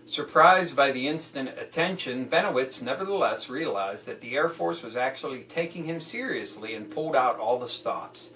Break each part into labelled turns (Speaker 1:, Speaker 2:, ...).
Speaker 1: Surprised by the instant attention, Benowitz nevertheless realized that the Air Force was actually taking him seriously and pulled out all the stops.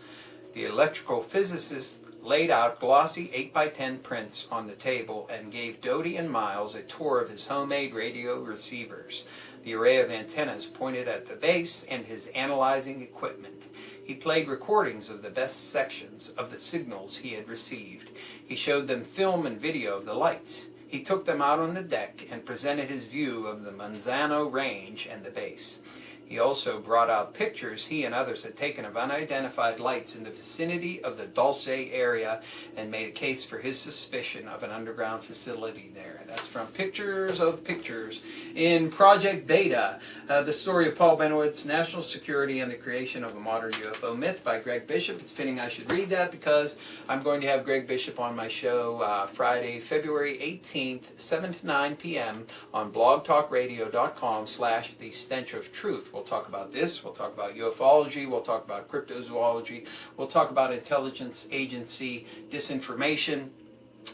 Speaker 1: The electrical physicist laid out glossy 8x10 prints on the table and gave Doty and Miles a tour of his homemade radio receivers, the array of antennas pointed at the base, and his analyzing equipment. He played recordings of the best sections of the signals he had received. He showed them film and video of the lights. He took them out on the deck and presented his view of the Manzano Range and the base. He also brought out pictures he and others had taken of unidentified lights in the vicinity of the Dulce area and made a case for his suspicion of an underground facility there. That's from Pictures of Pictures in Project Beta, the story of Paul Benowitz, National Security and the Creation of a Modern UFO Myth by Greg Bishop. It's fitting I should read that because I'm going to have Greg Bishop on my show Friday, February 18th, 7 to 9 p.m. on blogtalkradio.com/The Stench of Truth. We'll talk about this, we'll talk about ufology, we'll talk about cryptozoology, we'll talk about intelligence agency disinformation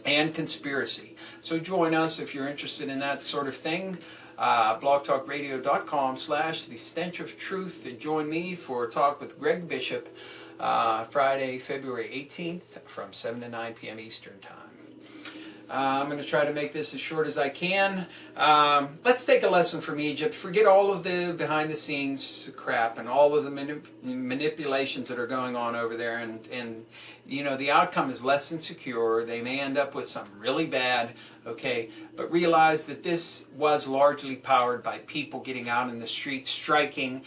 Speaker 1: and conspiracy. So join us if you're interested in that sort of thing. blogtalkradio.com/The Stench of Truth, and join me for a talk with Greg Bishop Friday, February 18th from 7 to 9 p.m. Eastern Time. I'm going to try to make this as short as I can. Let's take a lesson from Egypt. Forget all of the behind-the-scenes crap and all of the manipulations that are going on over there. And you know, the outcome is less than secure. They may end up with something really bad, okay? But realize that this was largely powered by people getting out in the streets, striking,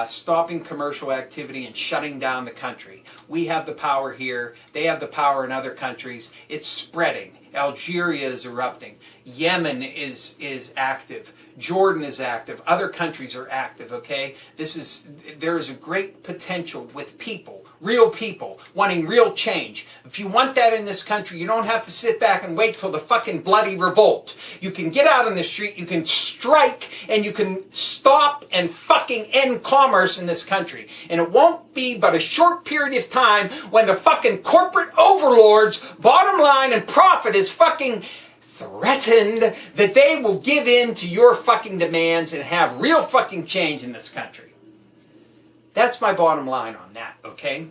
Speaker 1: stopping commercial activity, and shutting down the country. We have the power here. They have the power in other countries. It's spreading. Algeria is erupting. Yemen is active. Jordan is active. Other countries are active, okay? There is a great potential with people, real people, wanting real change. If you want that in this country, you don't have to sit back and wait till the fucking bloody revolt. You can get out in the street, you can strike, and you can stop and fucking end commerce in this country. And it won't be but a short period of time when the fucking corporate overlords' bottom line and profit is fucking threatened that they will give in to your fucking demands and have real fucking change in this country. That's my bottom line on that, okay?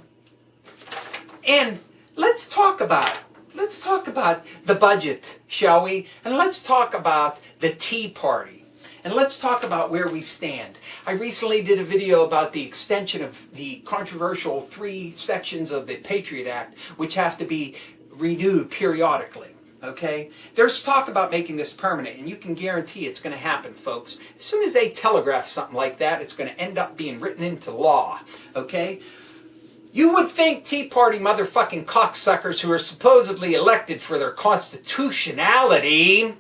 Speaker 1: And let's talk about the budget, shall we? And let's talk about the Tea Party. And let's talk about where we stand. I recently did a video about the extension of the controversial 3 sections of the Patriot Act, which have to be renewed periodically. Okay? There's talk about making this permanent, and you can guarantee it's going to happen, folks. As soon as they telegraph something like that, it's going to end up being written into law. Okay? You would think Tea Party motherfucking cocksuckers who are supposedly elected for their constitutionality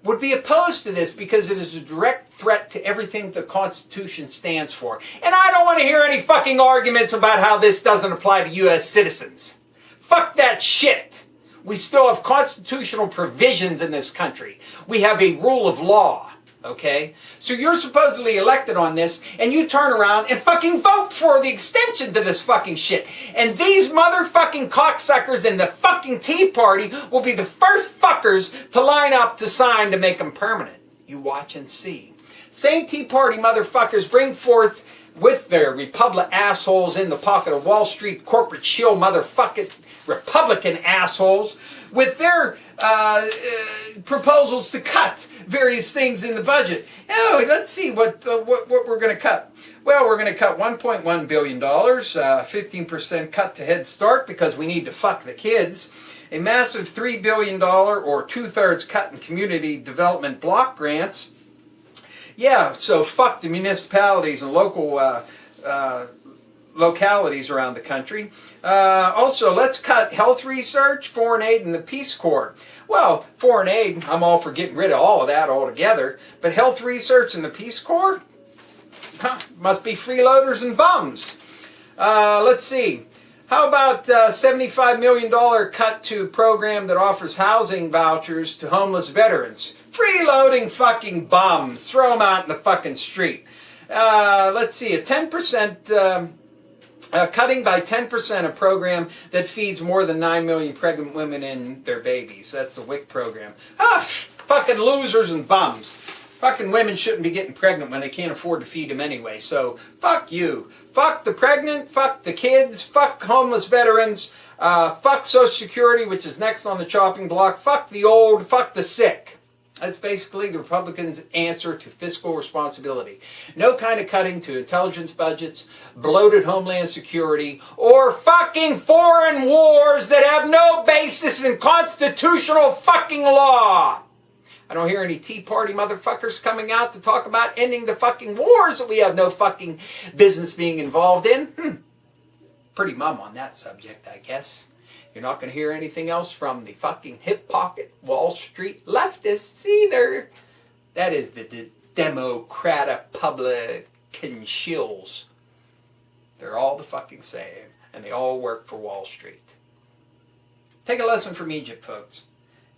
Speaker 1: would be opposed to this because it is a direct threat to everything the Constitution stands for. And I don't want to hear any fucking arguments about how this doesn't apply to U.S. citizens. Fuck that shit. We still have constitutional provisions in this country. We have a rule of law, okay? So you're supposedly elected on this, and you turn around and fucking vote for the extension to this fucking shit. And these motherfucking cocksuckers in the fucking Tea Party will be the first fuckers to line up to sign to make them permanent. You watch and see. Same Tea Party motherfuckers bring forth with their Republic assholes in the pocket of Wall Street corporate shill motherfucking Republican assholes with their proposals to cut various things in the budget. Oh, let's see what we're going to cut. Well, we're going to cut $1.1 billion, 15% cut to Head Start because we need to fuck the kids, a massive $3 billion or 2/3 cut in community development block grants. Yeah, so fuck the municipalities and local localities around the country. Also, let's cut health research, foreign aid, and the Peace Corps. Well, foreign aid, I'm all for getting rid of all of that altogether. But health research and the Peace Corps? Must be freeloaders and bums. Let's see. How about $75 million cut to a program that offers housing vouchers to homeless veterans? Freeloading fucking bums. Throw them out in the fucking street. Let's see. A 10%... cutting by 10% a program that feeds more than 9 million pregnant women and their babies. That's a WIC program. Fucking losers and bums. Fucking women shouldn't be getting pregnant when they can't afford to feed them anyway. So, fuck you. Fuck the pregnant, fuck the kids, fuck homeless veterans, fuck Social Security, which is next on the chopping block, fuck the old, fuck the sick. That's basically the Republicans' answer to fiscal responsibility. No kind of cutting to intelligence budgets, bloated Homeland Security, or fucking foreign wars that have no basis in constitutional fucking law. I don't hear any Tea Party motherfuckers coming out to talk about ending the fucking wars that we have no fucking business being involved in. Pretty mum on that subject, I guess. You're not going to hear anything else from the fucking hip pocket Wall Street leftists either. That is the Democrat-Republican shills. They're all the fucking same, and they all work for Wall Street. Take a lesson from Egypt, folks,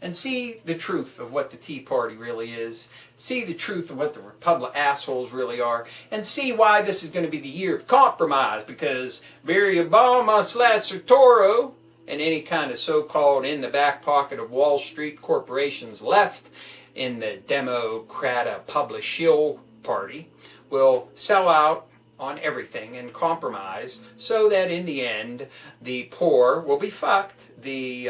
Speaker 1: and see the truth of what the Tea Party really is. See the truth of what the Republic assholes really are, and see why this is going to be the year of compromise, because Barry Obama / Sartoro and any kind of so-called in the back pocket of Wall Street corporations left in the Democrat Shill Party will sell out on everything and compromise so that in the end the poor will be fucked, the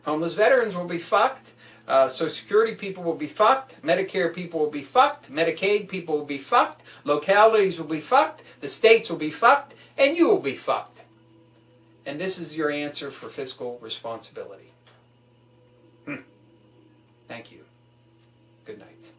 Speaker 1: homeless veterans will be fucked, Social Security people will be fucked, Medicare people will be fucked, Medicaid people will be fucked, localities will be fucked, the states will be fucked, and you will be fucked. And this is your answer for fiscal responsibility. Thank you. Good night.